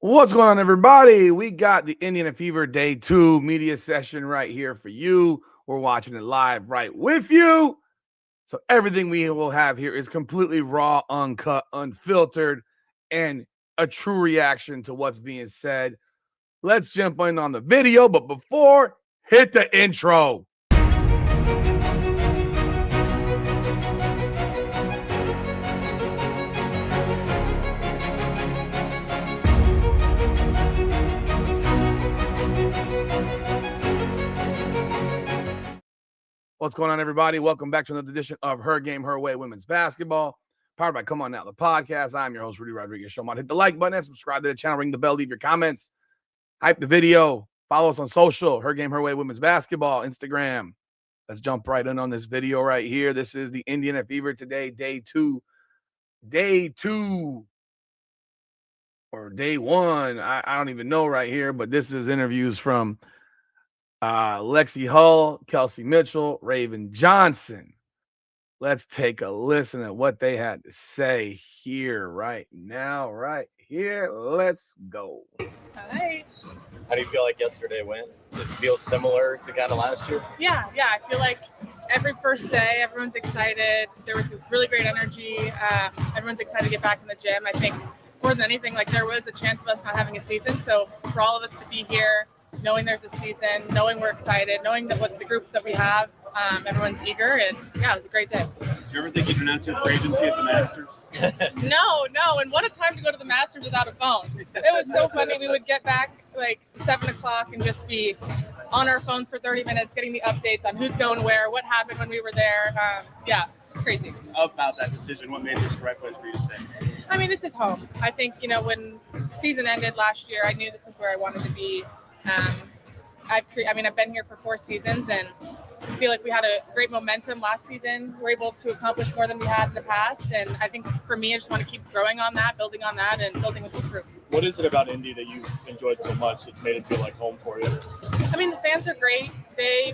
What's going on, everybody? We got the Indiana Fever Day 2 media session right here for you. We're watching it live right with you. So everything we will have here is completely raw, uncut, unfiltered, and a true reaction to what's being said. Let's jump in on the video, but before, hit the intro. What's going on, everybody? Welcome back to another edition of Her Game, Her Way Women's Basketball, powered by Come On Now, the podcast. I'm your host, Rudy Rodriguez. Show hit the like button and subscribe to the channel. Ring the bell, leave your comments, hype the video, follow us on social, Her Game, Her Way Women's Basketball, Instagram. Let's jump right in on this video right here. This is the Indiana Fever today, day two, or day one. I don't even know right here, but this is interviews from Lexie Hull, Kelsey Mitchell, Raven Johnson. Let's take a listen at what they had to say here right now, right here. Let's go. Hi. How do you feel like yesterday went? Did it feel similar to kind of last year? Yeah. I feel like every first day, everyone's excited. There was really great energy. Everyone's excited to get back in the gym. I think more than anything, like there was a chance of us not having a season. So for all of us to be here, knowing there's a season, knowing we're excited, knowing that what the group that we have, everyone's eager, and yeah, it was a great day. Do you ever think you'd announce your free agency at the Masters? No, and what a time to go to the Masters without a phone. It was so funny. We would get back like 7 o'clock and just be on our phones for 30 minutes, getting the updates on who's going where, what happened when we were there. Yeah, it's crazy. About that decision, what made this the right place for you to stay? I mean, this is home. I think, when season ended last year, I knew this is where I wanted to be. I've been here for 4 seasons, and I feel like we had a great momentum last season. We're able to accomplish more than we had in the past, and I think for me, I just want to keep growing on that, building on that, and building with this group. What is it about Indy that you've enjoyed so much that's made it feel like home for you? I mean, the fans are great.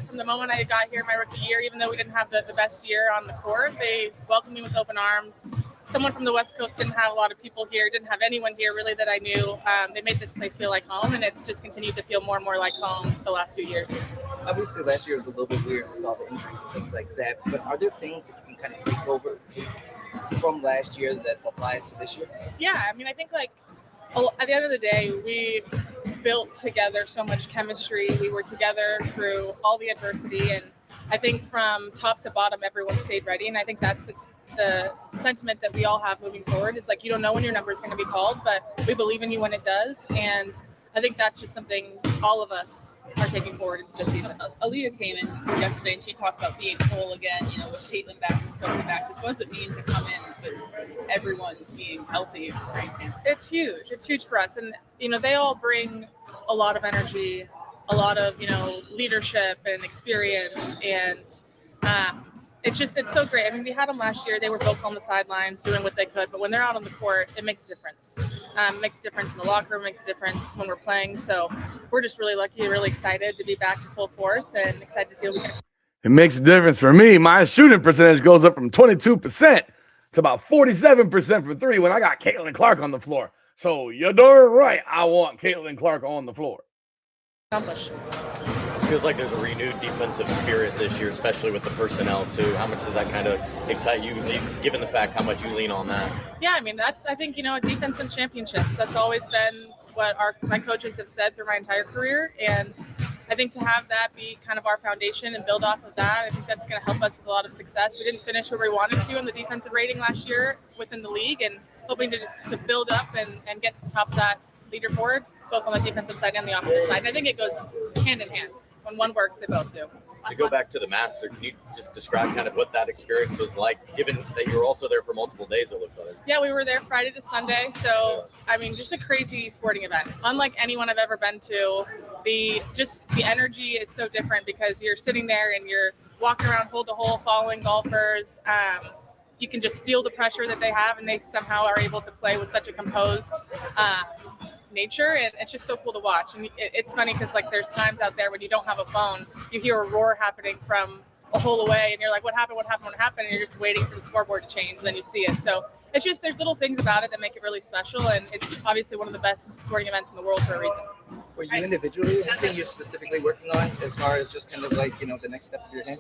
From the moment I got here my rookie year, even though we didn't have the best year on the court, they welcomed me with open arms. Someone from the West Coast didn't have a lot of people here, didn't have anyone here really that I knew. They made this place feel like home, and it's just continued to feel more and more like home the last few years. Obviously, last year was a little bit weird with all the injuries and things like that, but are there things that you can kind of take from last year that applies to this year? Yeah, I mean, I think like at the end of the day, we built together so much chemistry. We were together through all the adversity, and I think from top to bottom, everyone stayed ready. And I think that's the sentiment that we all have moving forward is like, you don't know when your number is going to be called, but we believe in you when it does. And I think that's just something all of us are taking forward into the season. Aaliyah came in yesterday and she talked about being whole again, with Caitlin back and Sophie back. Just what does it mean to come in with everyone being healthy? It's huge. It's huge for us. And, they all bring a lot of energy, a lot of, leadership and experience. And it's so great. I mean, we had them last year. They were both on the sidelines doing what they could. But when they're out on the court, it makes a difference. It makes a difference in the locker room, makes a difference when we're playing. So we're just really lucky, really excited to be back to full force and excited to see what we can. It makes a difference for me. My shooting percentage goes up from 22% to about 47% for 3 when I got Caitlin Clark on the floor. So you're darn right, I want Caitlin Clark on the floor. Accomplish. Feels like there's a renewed defensive spirit this year, especially with the personnel too. How much does that kind of excite you, given the fact how much you lean on that? Yeah, I mean, I think, defense wins championships. That's always been what my coaches have said through my entire career. And I think to have that be kind of our foundation and build off of that, I think that's going to help us with a lot of success. We didn't finish where we wanted to in the defensive rating last year within the league, and hoping to build up and get to the top of that leaderboard, both on the defensive side and the offensive side. And I think it goes hand in hand. When one works, they both do. To go back to the Master, can you just describe kind of what that experience was like, given that you were also there for multiple days, it looked like? Yeah, we were there Friday to Sunday. So, I mean, just a crazy sporting event. Unlike anyone I've ever been to, the energy is so different because you're sitting there and you're walking around hole to hole following golfers. You can just feel the pressure that they have, and they somehow are able to play with such a composed nature, and it's just so cool to watch. And it's funny because like there's times out there when you don't have a phone, you hear a roar happening from a hole away, and you're like, what happened? And you're just waiting for the scoreboard to change, and then you see it. So it's just there's little things about it that make it really special, and it's obviously one of the best sporting events in the world for a reason. For you individually, anything you're specifically working on as far as just kind of like, the next step of your game?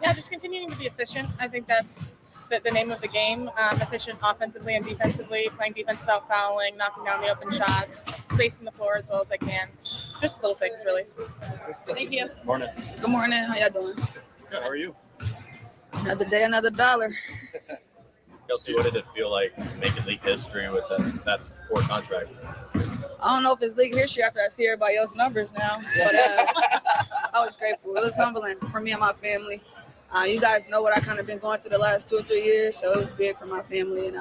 Yeah, just continuing to be efficient. I think that's the name of the game. Efficient offensively and defensively, playing defense without fouling, knocking down the open shots, spacing the floor as well as I can. Just little things, really. Thank you. Morning. Good morning. How y'all doing? Good. How are you? Another day, another dollar. Kelsey, what did it feel like making league history with that poor contract? I don't know if it's league history after I see everybody else's numbers now, but I was grateful. It was humbling for me and my family. You guys know what I kind of been going through the last 2 or 3 years, so it was big for my family, and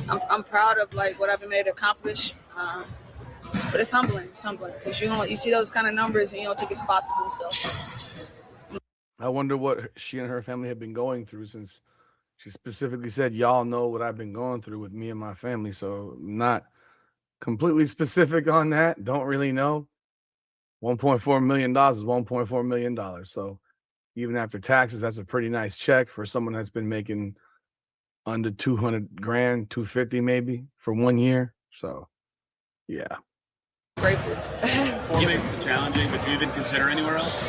I'm proud of like what I've been able to accomplish. But it's humbling. It's humbling because you see those kind of numbers and you don't think it's possible. So I wonder what she and her family have been going through, since she specifically said, y'all know what I've been going through with me and my family. So not completely specific on that. Don't really know. $1.4 million is $1.4 million. So even after taxes, that's a pretty nice check for someone that's been making under 200 grand, 250 maybe for 1 year. So yeah. grateful. It's challenging, but do you even consider anywhere else?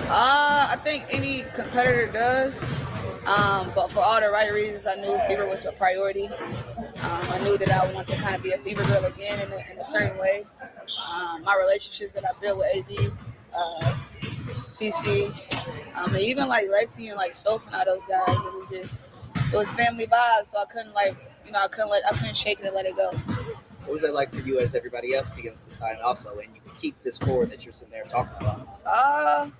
I think any competitor does. But for all the right reasons, I knew Fever was a priority. I knew that I wanted to kind of be a Fever girl again in a certain way. My relationships that I built with AB, CC, and even like Lexie and like Soph and all those guys, it was family vibes. So I couldn't I couldn't shake it and let it go. What was it like for you as everybody else begins to sign also, and you can keep this core that you're sitting there talking about?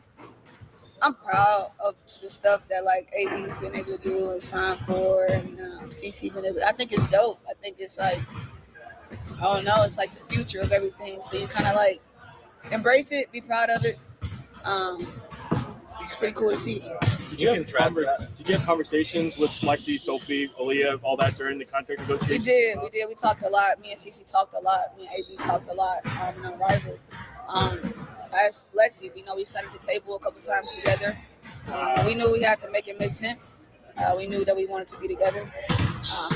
I'm proud of the stuff that like AB's been able to do and sign for, and CC been able. I think it's dope. I think it's like, I don't know, it's like the future of everything. So you kind of like embrace it, be proud of it. It's pretty cool to see. Did you have conversations with Lexie, Sophie, Aaliyah, all that during the contract negotiations? We did. We talked a lot. Me and CC talked a lot. Me and AB talked a lot. In our rival. As Lexie, we sat at the table a couple times together. We knew we had to make it make sense. We knew that we wanted to be together.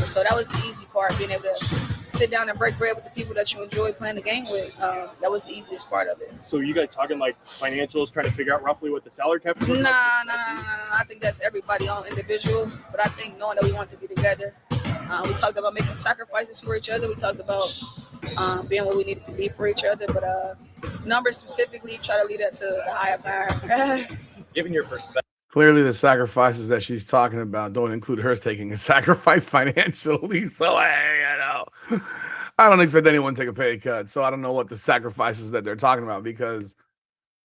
So that was the easy part, being able to sit down and break bread with the people that you enjoy playing the game with. That was the easiest part of it. So you guys talking like financials, trying to figure out roughly what the salary cap is? Nah. I think that's everybody on individual. But I think knowing that we want to be together, we talked about making sacrifices for each other. We talked about being what we needed to be for each other. But numbers specifically, try to lead that to the higher power. Given your perspective. Clearly, the sacrifices that she's talking about don't include her taking a sacrifice financially. So, I don't expect anyone to take a pay cut. So I don't know what the sacrifices that they're talking about, because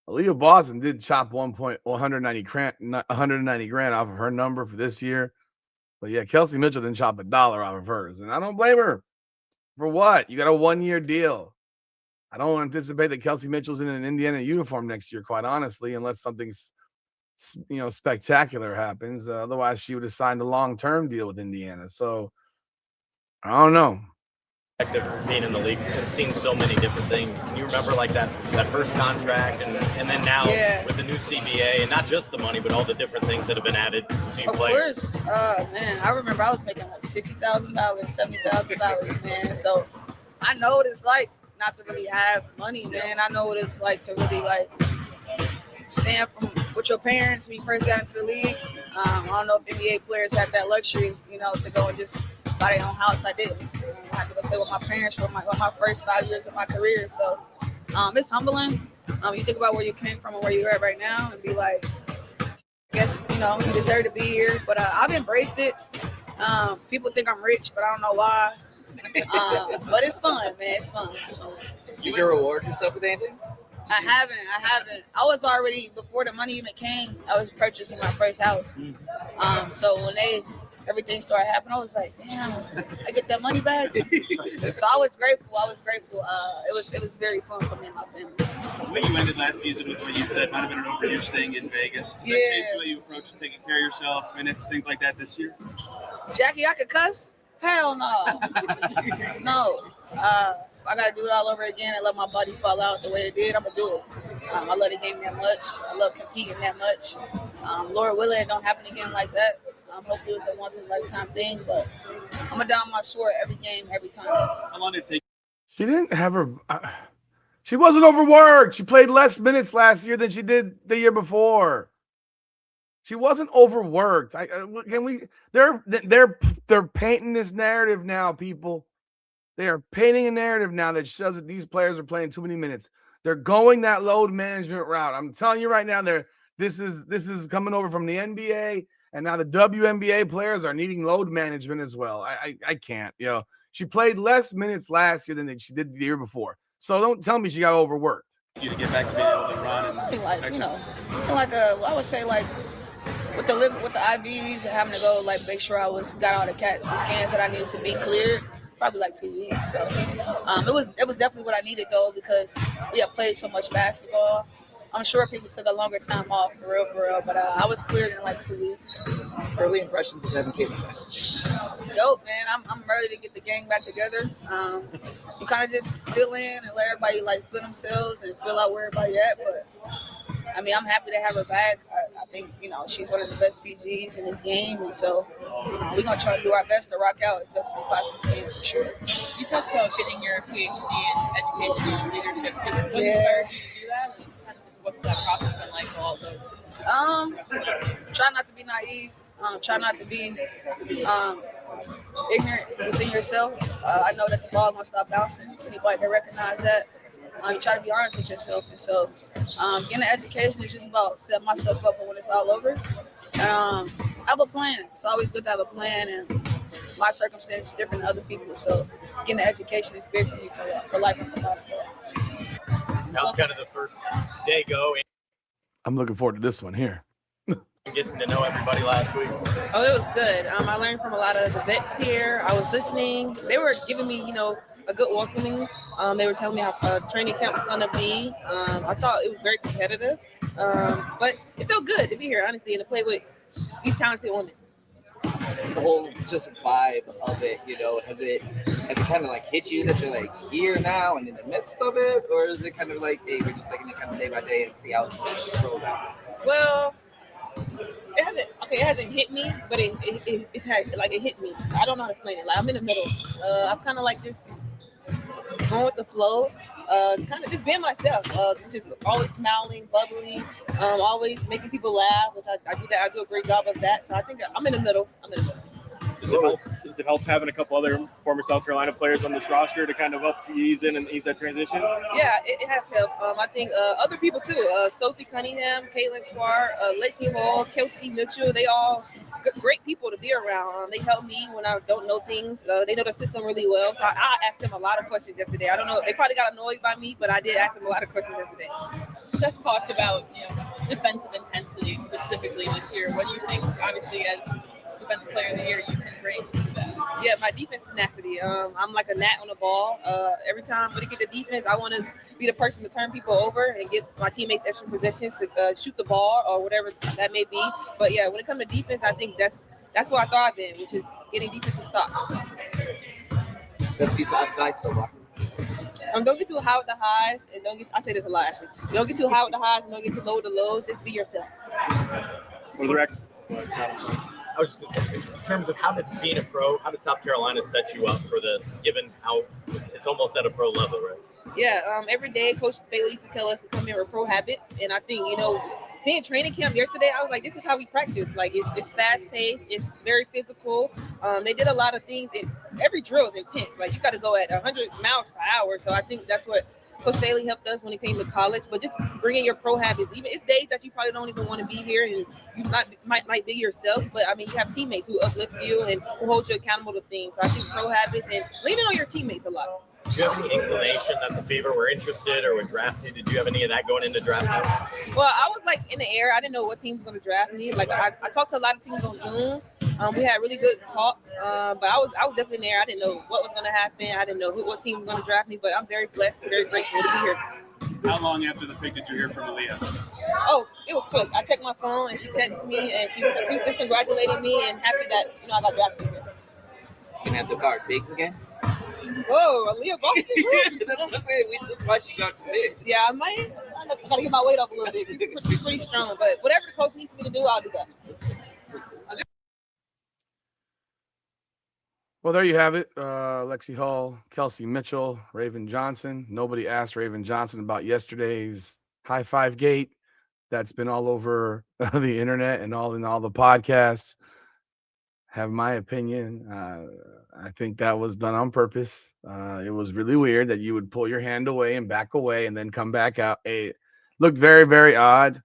Aaliyah Boston did chop 190 grand off of her number for this year. But yeah, Kelsey Mitchell didn't chop $1 off of hers, and I don't blame her. For what? You got a 1-year deal. I don't anticipate that Kelsey Mitchell's in an Indiana uniform next year, quite honestly, unless something's spectacular happens. Otherwise, she would have signed a long-term deal with Indiana. So I don't know. Being in the league and seeing so many different things. Can you remember like that first contract and then now with the new CBA, and not just the money, but all the different things that have been added to you players? Of course. Man, I remember I was making like $60,000, $70,000, man. So I know what it's like not to really have money, man. I know what it's like to really like stand from with your parents when you first got into the league. I don't know if NBA players had that luxury, to go and just buy their own house. I didn't. I had to go stay with my parents for my first 5 years of my career. So it's humbling. You think about where you came from and where you're at right now and be like, I guess, you deserve to be here. But I've embraced it. People think I'm rich, but I don't know why. But it's fun, man. It's fun. So, Did you reward yourself with anything? I haven't. I was already, before the money even came, I was purchasing my first house. So when everything started happening, I was like, damn, I get that money back. So I was grateful. It was very fun for me and my family. The way you ended last season with what you said might have been an overuse thing in Vegas. Does that change the way you approach taking care of yourself, minutes, things like that this year? Jackie, I could cuss? Hell no. No. I got to do it all over again and let my body fall out the way it did. I'm going to do it. I love the game that much. I love competing that much. Lord willing, it don't happen again like that. Hopefully it was a once in a lifetime thing, but I'm gonna down my sword every game, every time. How long did it take? She didn't have her. She wasn't overworked. She played less minutes last year than she did the year before. She wasn't overworked. They're painting this narrative now, people. They are painting a narrative now that shows that these players are playing too many minutes. They're going that load management route. I'm telling you right now, this is coming over from the NBA, and now the WNBA players are needing load management as well. I can't, She played less minutes last year than she did the year before. So don't tell me she got overworked. You to get back to being able to run and I would say with the IVs and having to go make sure I got all the scans that I needed to be cleared. Probably 2 weeks. So it was definitely what I needed though, because we have played so much basketball. I'm sure people took a longer time off for real, but I was cleared in 2 weeks. Early impressions of Evan Caitlin. Dope, man. I'm ready to get the gang back together. You kind of just fill in and let everybody feel themselves and fill out where everybody at. But I mean, I'm happy to have her back. I think she's one of the best PGs in this game, and so we're gonna try to do our best to rock out as best as we possibly can for sure. You talked about getting your PhD in education and leadership. Just what inspired you to do that, and kind of just what that process been like for all those? Try not to be naive. Try not to be ignorant within yourself. I know that the ball gonna stop bouncing. Anybody that recognize that. You try to be honest with yourself, and so getting an education is just about setting myself up for when it's all over. Have a plan. It's always good to have a plan, and my circumstance is different than other people. So getting an education is big for me for life and for basketball. How's kind of the first day go? I'm looking forward to this one here. Getting to know everybody last week. Oh, it was good. I learned from a lot of the vets here. I was listening. They were giving me, a good welcoming. They were telling me how training camp was going to be. I thought it was very competitive, but it felt good to be here, honestly, and to play with these talented women. The whole just vibe of it, has it kind of hit you that you're here now and in the midst of it, or is it kind of hey, we're just taking it kind of day by day and see how it rolls out? Well, it hasn't hit me, but it's had it hit me. I don't know how to explain it. I'm in the middle. I'm kind of just going with the flow, kind of just being myself, just always smiling, bubbly, always making people laugh, which I do that. I do a great job of that. So I think I'm in the middle. Does it help having a couple other former South Carolina players on this roster to kind of help ease in and ease that transition? Yeah, it has helped. I think other people too. Sophie Cunningham, Caitlin Carr, Lexie Hull, Kelsey Mitchell. They all great people to be around. They help me when I don't know things. They know the system really well. So I asked them a lot of questions yesterday. I don't know. They probably got annoyed by me, but I did ask them a lot of questions yesterday. Steph talked about defensive intensity specifically this year. What do you think, obviously, as defensive player of the year, you can bring to that? Yeah, my defense tenacity. I'm like a gnat on the ball. Every time we get the defense, I want to be the person to turn people over and give my teammates extra possessions to shoot the ball or whatever that may be. But yeah, when it comes to defense, I think that's what I thrive in, which is getting defensive stops. That's piece of advice so far. Don't get too high with the highs, and I say this a lot actually. Don't get too high with the highs, and don't get too low with the lows. Just be yourself. For the record. I was just in terms of how did South Carolina set you up for this, given how it's almost at a pro level, right? Yeah, every day Coach Staley used to tell us to come in with pro habits, and I think seeing training camp yesterday, I was like, this is how we practice. It's fast paced, it's very physical. They did a lot of things, and every drill is intense. You got to go at 100 miles per hour. So I think that's what Coach Staley helped us when it came to college, but just bringing your pro habits. Even it's days that you probably don't even want to be here, and you might be yourself. But I mean, you have teammates who uplift you and who hold you accountable to things. So I think pro habits and leaning on your teammates a lot. Do you have any inclination that the Fever were interested or were drafted? Did you have any of that going into draft night? Well, I was in the air. I didn't know what team was going to draft me. I talked to a lot of teams on Zooms. We had really good talks, but I was definitely in the air. I didn't know what was going to happen. I didn't know what team was going to draft me, but I'm very blessed and very grateful to be here. How long after the pick did you hear from Aaliyah? Oh, it was quick. I checked my phone and she texted me and she was just congratulating me and happy that I got drafted here. You gonna have the card Biggs again? Whoa, Aaliyah Boston. That's what I'm saying. We just watched you got some Biggs. Yeah, I gotta get my weight up a little bit. She's pretty strong, but whatever the coach needs me to do, I'll do that. Well, there you have it. Lexie Hull, Kelsey Mitchell, Raven Johnson. Nobody asked Raven Johnson about yesterday's high five gate. That's been all over the internet and all in all the podcasts. Have my opinion. I think that was done on purpose. It was really weird that you would pull your hand away and back away and then come back out. It looked very, very odd.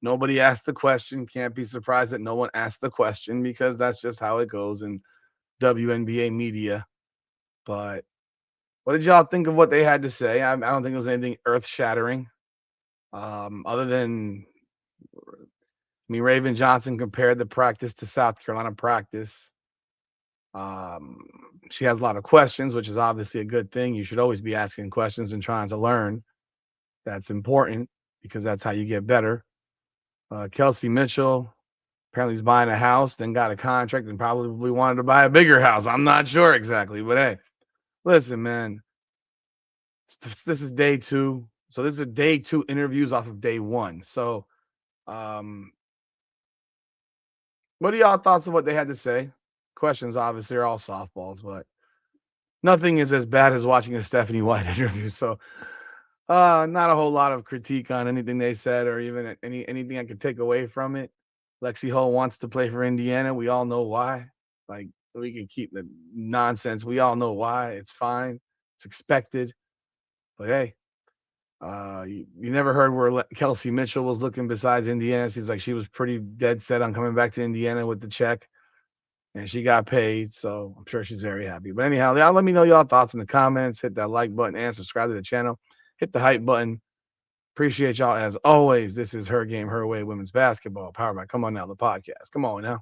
Nobody asked the question. Can't be surprised that no one asked the question because that's just how it goes in WNBA media. But what did y'all think of what they had to say? I don't think it was anything earth-shattering. Other than, Raven Johnson compared the practice to South Carolina practice. She has a lot of questions, which is obviously a good thing. You should always be asking questions and trying to learn. That's important because that's how you get better. Kelsey Mitchell apparently is buying a house, then got a contract and probably wanted to buy a bigger house. I'm not sure exactly, but hey, listen, man, this is day 2. So this is day 2 interviews off of day 1. So, what are y'all thoughts of what they had to say? Questions obviously are all softballs, but nothing is as bad as watching a Stephanie White interview. So, not a whole lot of critique on anything they said or even anything I could take away from it. Lexie Hull wants to play for Indiana. We all know why. Like, we can keep the nonsense. We all know why. It's fine. It's expected. But hey, you never heard where Kelsey Mitchell was looking besides Indiana. Seems like she was pretty dead set on coming back to Indiana with the check. And she got paid, so I'm sure she's very happy. But anyhow, y'all let me know y'all thoughts in the comments. Hit that like button and subscribe to the channel. Hit the hype button. Appreciate y'all as always. This is Her Game, Her Way Women's Basketball, powered by Come On Now, the podcast. Come on now.